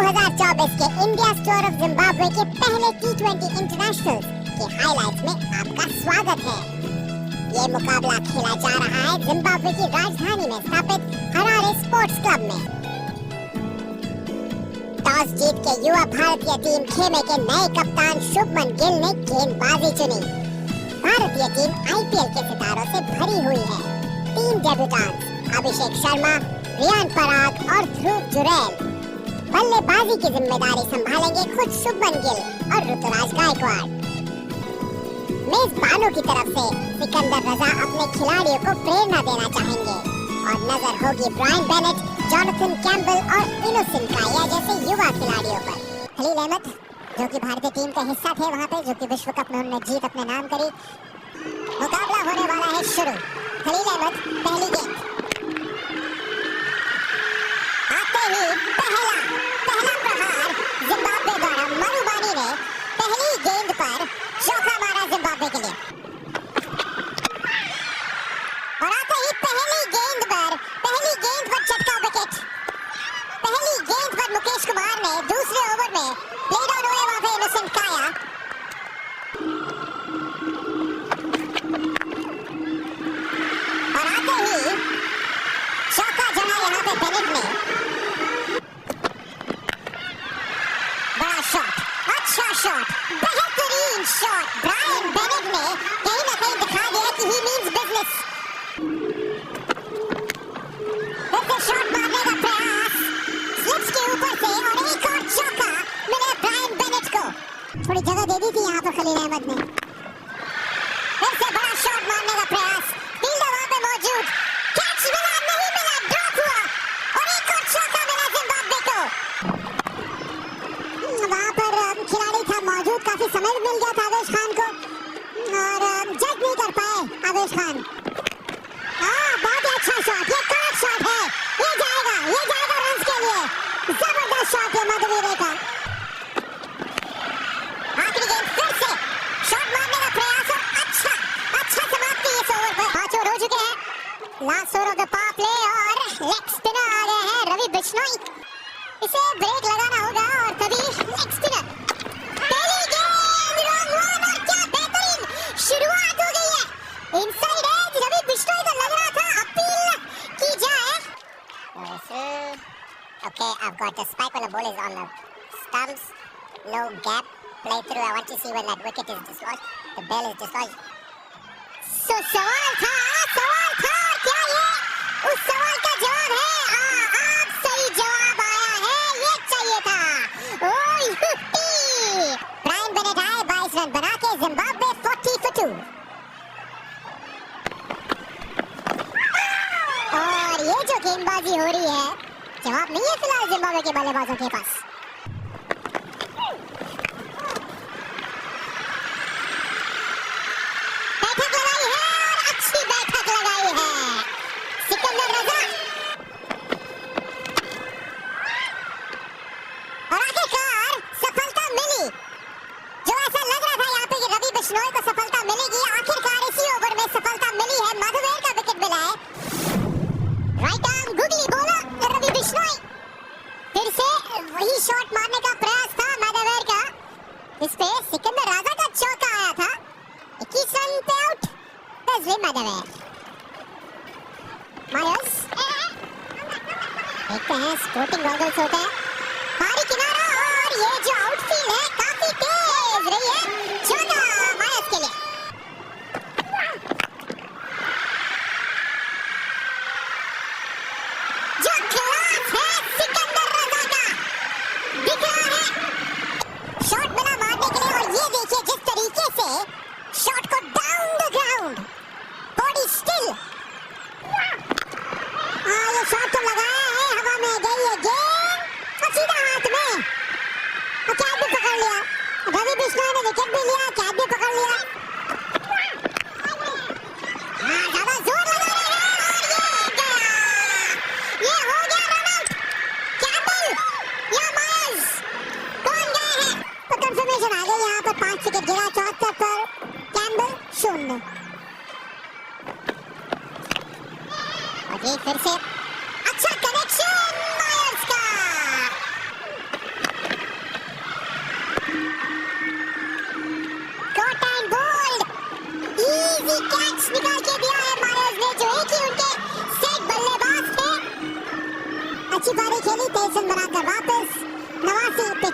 2024 के India store of Zimbabwe के पहले T20 इंटरनेशनल के हाइलाइट्स में आपका स्वागत है। ये मुकाबला खेला जा रहा है जिम्बाब्वे की राजधानी में स्थापित हरारे स्पोर्ट्स क्लब में। टॉस जीत के युवा भारतीय टीम खेमे के नए कप्तान शुभमन गिल ने गेंदबाजी चुनी। भारतीय टीम IPL के सितारों से भरी हुई है। टीम डेब्यूटेंट्स अभिषेक शर्मा, रियान पराग और ध्रुव जुरैल। बल्लेबाजी की जिम्मेदारी संभालेंगे खुद शुभमन गिल और ऋतुराज गायकवाड़। मेजबानों की तरफ से सिकंदर रजा अपने खिलाड़ियों को प्रेरणा देना चाहेंगे और नजर होगी ब्रायन बेनेट, जॉनथन कैम्बल और इनोसेंट काया जैसे युवा खिलाड़ियों पर। खलील अहमद जो कि भारतीय टीम का हिस्सा थे वहां पे, जो कि विश्व कप में उन्होंने जीत अपने नाम करी। मुकाबला होने वाला है शुरू। खलील अहमद पहली गेंद आते ही पहला प्रहार जिम्बाब्वे द्वारा मनुबानी ने पहली गेंद पर चौका मारा जिम्बाब्वे के लिए। और आते ही पहली गेंद पर चटका विकेट। पहली गेंद पर मुकेश कुमार ने दूसरे ओवर में प्लेड ऑन हुए वहां पे इनोसेंट काया। और आते ही चौका जड़ा यहाँ पे बेनेट ने। बड़ा शॉट, अच्छा शॉट, बेहतरीन शॉट। ब्रायन बेनेट ने कहीं ना कहीं दिखा दिया कि ही मीन्स बिजनेस। फिर शॉट मारने का प्रयास स्लिप्स के ऊपर से और एक और चौका मिला ब्रायन बेनेट को। थोड़ी जगह दे दी थी यहाँ पर खलील अहमद ने। फिर से बड़ा शॉट मारने का प्रयास, फील्डर वहाँ पे मौजूद, कैच मिला नहीं मिला, ड्रॉप हुआ और एक और चौका मिला जिम्बाब्वे को। वहाँ पर खिलाड़ी था मौजूद, काफी समय मिल गया था आवेश खान को और जज नहीं कर पाए आवेश खान। बहुत ही अच्छा शॉट, ये करेक्ट शॉट है, ये जाएगा रन्स के लिए। जबरदस्त शॉट है मधुवीरे का। आखिरी गेंद फिर से शॉट मारने का प्रयास और अच्छा समाप्ति इस ओवर पर। 5 ओवर हो चुके हैं। Last over of the power play और लेग स्पिनर आ गए हैं रवि बिश्नोई। इसे ब्रेक लगाना होगा और तभी लेग स्पिनर। पहली गेंद रॉन्ग वन और क्या बेहतरीन शुरुआत हो गई है। इनसाइड एज रवि बिश्नोई को लग रहा था अपील की जाए। Okay, I've got the spike when the ball is on the stumps. No gap. Play through. I want to see when that wicket is dislodged. The ball is dislodged. So सवाल था क्या ये उस सवाल का जवाब है? आप सही जवाब आया है, ये चाहिए था। ओह युक्ति! ब्रायन बेनेट आए 22 रन बना के जिम्बाब्वे 40 for 2। और ये जो गेंदबाजी हो रही है, जवाब नहीं है फिलहाल जिम्बाब्वे के बल्लेबाजों के पास। बैठक लगाई है और अच्छी बैठक लगाई है सिकंदर रजा। और आखिरकार सफलता मिली। जो ऐसा लग रहा था यहाँ पे कि रवि बिश्नोई को सफलता मिलेगी, आखिरकार इसी ओवर में सफलता मिली है। मधुवेर का विकेट मिला है। Right arm googly bowler Ravi Bishnoi. फिर से वही शॉट मारने का प्रयास था मधुवेर का। इस पे सिकंदर राजा का चौका आया था। 21 रन पे आउट मधुवेर। मायर्स देखते हैं, स्पोर्टिंग गॉगल्स होते हैं। बाहरी किनारा और ये जो आउटफील्ड है काफी तेज रही है। चौका मायर्स के लिए। जो क्लास है सिकंदर रजा का दिख रहा है। शॉट मिला मारने के लिए और ये देखिए जिस तरीके से शॉट को down the ground, body still. ये शॉट तो लगाया है, हवा में गई है गेंद और सीधा हाथ में। और कैच भी पकड़ लिया। रवि बिश्नोई ने विकेट भी लिया, कैच भी पकड़ लिया। ज्यादा जोर लगा रहे हैं और ये गया। ये हो गया रन आउट। कैम्बल या मायर्स कौन गए हैं? तो कंफर्मेशन आ गई यहाँ पर। 5 विकेट गिरा 74 पर, कैम्बल 0। और ये फिर से अच्छा कनेक्शन मायर्स का।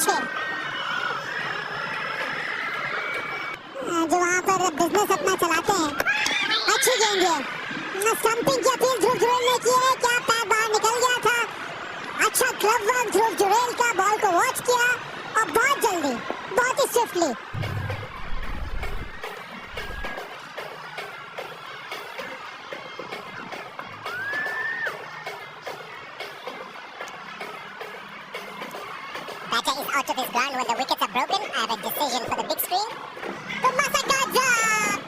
पीछे, जो वहाँ पर बिजनेस अपना चलाते हैं। अच्छी गेंद है, स्टंपिंग की अपील ध्रुव जुरेल ने की है, क्या पैर बाहर निकल गया था। अच्छा क्लब वर्क ध्रुव जुरेल का, बॉल को वॉच किया और बहुत जल्दी, बहुत ही swiftly. Batter is out of his ground when the wickets are broken. I have a decision for the big screen. तो मसकाजा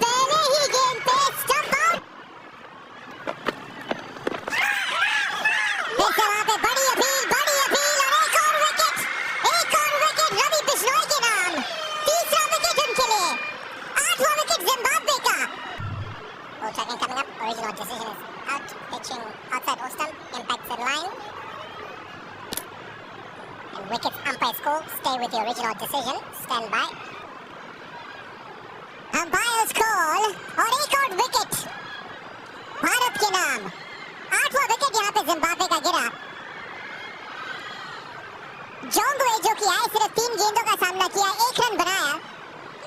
पहले ही गेंद पे स्टंप आउट। फिर से वहाँ पे बड़ी अपील और एक और विकेट रवि बिश्नोई के नाम। तीसरा विकेट उनके लिए, 8वां विकेट जिम्बाब्वे का। Ball tracking coming up. Original decision is out, pitching outside off stump, impacts the line. And wickets umpires call. Stay with the original decision. Stand by. Umpires call और एक और wicket Bharat के नाम। 8वां wicket यहाँ पे Zimbabwe का गिरा। Jongwe जो कि आए सिर्फ 3 गेंदों का सामना किया, 1 रन बनाया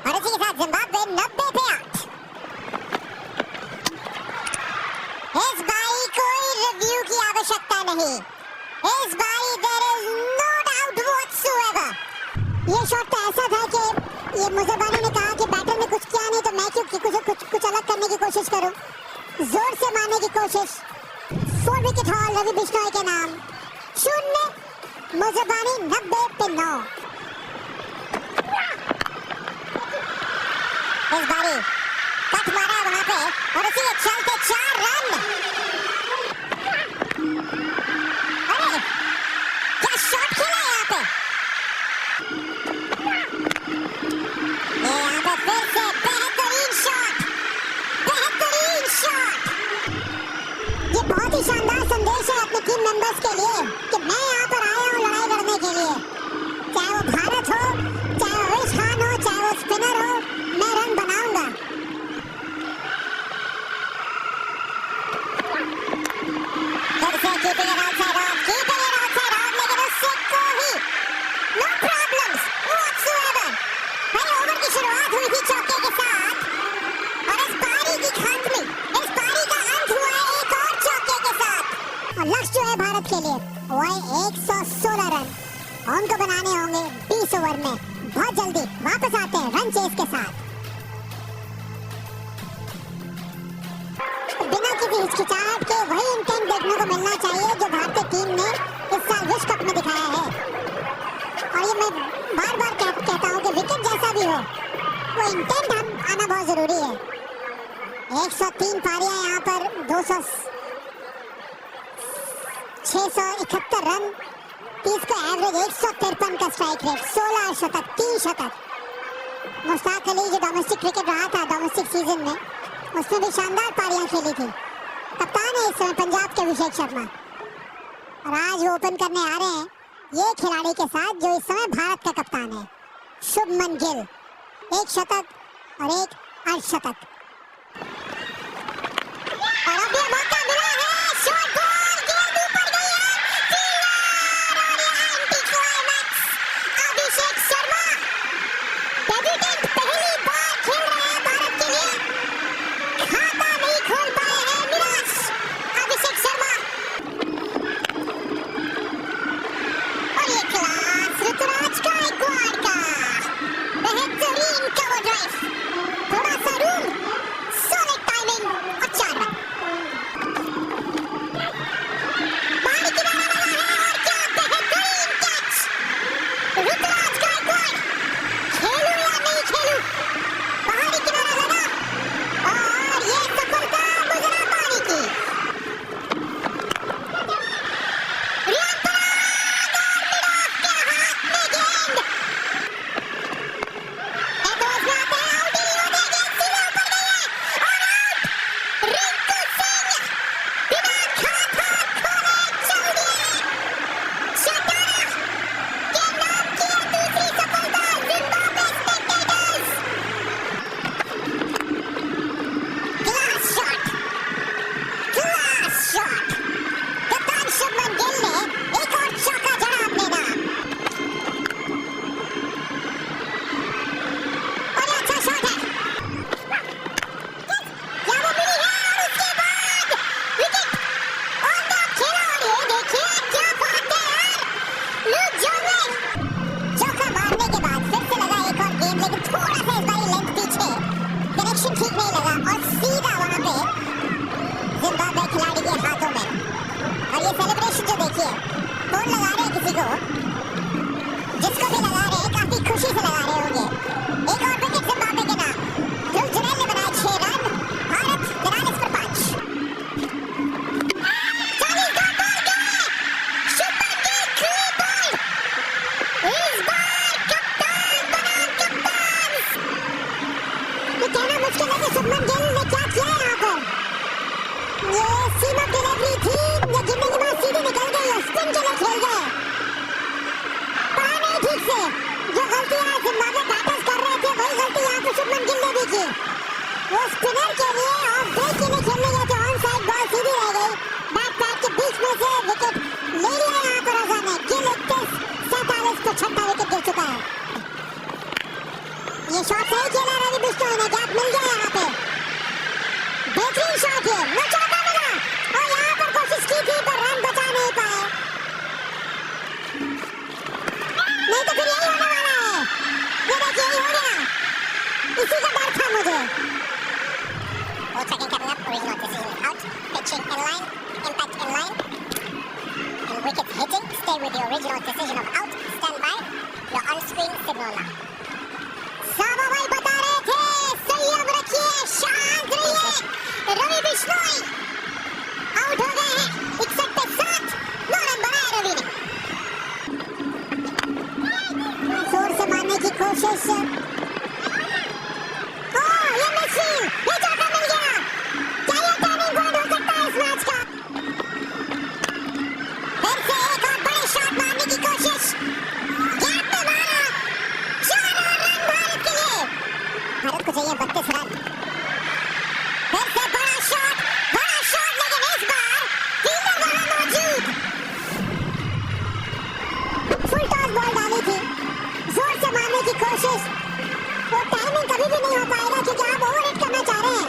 और इसी के साथ जिम्बाब्वे 90 पे 8। इस बारी कोई रिव्यू की आवश्यकता नहीं। इस बारी there is no doubt whatsoever. ये शॉट तो ऐसा था कि ये मुजबानी ने कहा कि बैटर ने कुछ किया नहीं तो मैं क्यों कुछ अलग करने की कोशिश करूं। जोर से मारने की कोशिश। 4 विकेट हॉल रवि बिश्नोई के नाम। 0 मुजबानी 90 पे 9। इस बारी कट मारा वहां पे और इसी के चलते 4 रन। अरे क्या शॉट खेला यहाँ पे। फिर से बेहतरीन शॉट। ये बहुत ही शानदार संदेश है अपने टीम मेंबर्स के लिए कि मैं यहाँ पर आया हूँ लड़ाई लड़ने के लिए। चाहे वो भारत हो, चाहे वो विश खान हो, चाहे वो स्पिनर हो, मैं रन बनाऊंगा। फिर से कीपिंग इट आउटसाइड ऑफ, लेकिन उससे कोई नो प्रॉब्लम्स व्हाटसोएवर। भाई ओवर की शुरुआत हुई थी चौके के साथ और इस पारी की खात्मी, इस पारी का अंत हुआ है एक और चौके के साथ। और लक्ष्य जो है भारत के लिए वो है 116 रन। उनको बनाने होंगे 20 ओवर में। बहुत जल्दी वापस आते हैं रन चेस के साथ। बिना किसी हिचकिचाहट के वही इंटेंट देखने को मिलना चाहिए जो भारतीय टीम ने इस साल विश्व कप में दिखाया है। और ये मैं बार-बार कहता हूँ कि विकेट जैसा भी हो, वो इंटेंट आना बहुत जरूरी है। 103 पारियां यहाँ पर, 671 रन, 30 का एवरेज, 153 का स्ट्राइक रेट, 16 शतक, 3 शतक। मुश्ताक अली जो डोमेस्टिक क्रिकेट रहा था डोमेस्टिक सीजन में, उसने भी शानदार पारियां खेली थी। कप्तान है इस समय पंजाब के अभिषेक शर्मा और आज वो ओपन करने आ रहे हैं ये खिलाड़ी के साथ जो इस समय भारत का कप्तान है, शुभमन गिल। 1 शतक और 1 अर्धशतक। और अब ये मौका मिला है, शॉट बॉल, गेंद ऊपर गई है, और यहाँ anti climax. Abhishek Sharma debutant पहली बार खेल रहे हैं भारत के लिए। खाता नहीं खोल पाए हैं निराश अभिषेक शर्मा। और ये क्लास ऋतुराज गायकवाड़ का बेहतरीन कवर ड्राइव। थोड़ा सा रूम बिश्नोई आउट हो गए हैं 61 पे 7 9 रन बनाए रवि ने। जोर से मारने की कोशिश, ये मिसिंग, ये चौका मिल गया। क्या ये टर्निंग पॉइंट हो सकता है इस मैच का? फिर से एक और बड़े शॉट मारने की कोशिश, गैप पे मारा, 4 रन भारत के लिए। भारत को चाहिए 32 रन। फिर से बड़ा शॉट लेकिन इस बार फील्डर वहां मौजूद। फुल टॉस बॉल डाली थी, जोर से मारने की कोशिश, वो टाइमिंग कभी भी नहीं हो पाएगा क्योंकि आप ओवरहिट करना चाह रहे हैं।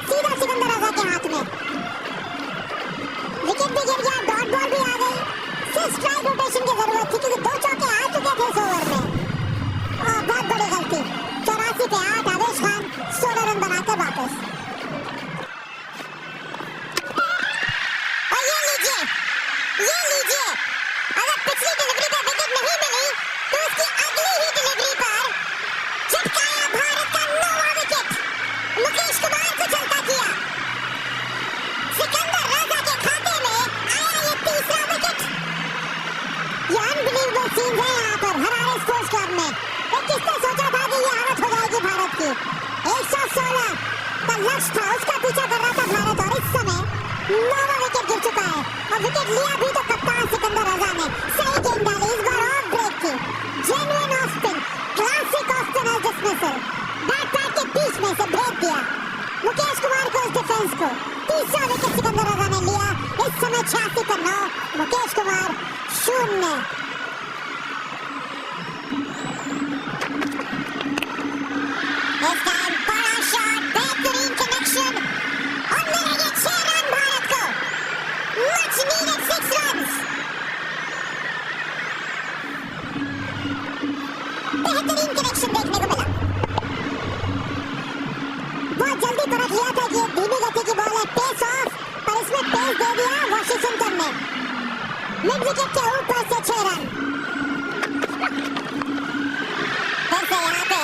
सीधा सिकंदर रजा के हाथ में, विकेट भी गिर गया, डॉट बॉल भी आ गई। सिर्फ स्ट्राइक रोटेशन की जरूरत थी क्योंकि 2 चौके आ चुके थे इस ओवर में। बहुत बड़ी गलती, 84 पे 8, आदेश खान 16 रन बनाकर वापस। और ये लीजिए, अगर पिछली डिलीवरी पे विकेट नहीं मिली तो उसकी अगली ही डिलीवरी पर चिपकाया भारत का 9वां विकेट। मुकेश कुमार को चलता किया, सिकंदर रजा के खाते में आया ये 3रा विकेट। ये अनबिलीवेबल सीन है यहाँ पर हरारे स्पोर्ट्स क्लब में। किसने सोचा था कि ये हालत हो जाएगी भारत की? 116 का लक्ष्य था, उसका पीछा कर रहा था भारत और इस समय 9वां विकेट गिर चुका है। और विकेट लिया भी तो कप्तान सिकंदर रजा ने। सही गेंद डाली, इस बार ऑफ ब्रेक थी, genuine off spin, classic off spinner dismissal. Bat pad के बीच में से भेज दिया मुकेश कुमार को इस डिफेंस को। 3रा विकेट सिकंदर रजा ने लिया। इस समय 86 पर 9, मुकेश कुमार 0। इस टाइम बड़ा शॉट, बेहतरीन कनेक्शन और मिलेंगे 6 रन भारत को। Much needed 6 runs. बेहतरीन कनेक्शन देखने को मिला। बहुत जल्दी परख लिया था कि ये धीमी गति की बॉल है, पेस ऑफ, पर इसमें पेस दे दिया वॉशिंगटन ने। मिड विकेट के ऊपर से 6 रन। फिर से यहाँ पे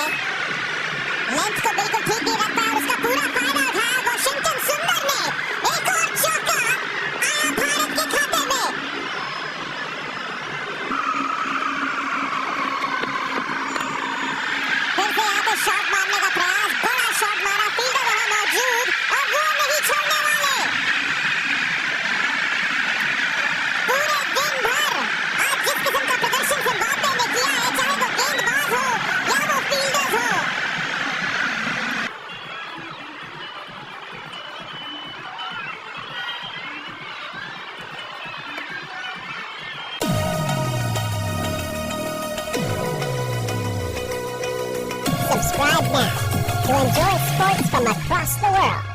लेंथ को बिल्कुल ठीक नहीं रखता और उसका पूरा फायदा उठाया वॉशिंगटन सुंदर ने। एक और चौका आया भारत के खाते में। फिर से यहाँ पे शॉट मारने का प्रयास, बड़ा शॉट मारा, फील्डर वहां मौजूद और वो नहीं छोड़ने वाले। पूरे दिन भर आज जिस किस्म का प्रदर्शन जिम्बाब्वे ने किया है, चाहे वो गेंदबाज हो या वो फील्डर्स हो, subscribe now to enjoy sports from across the world.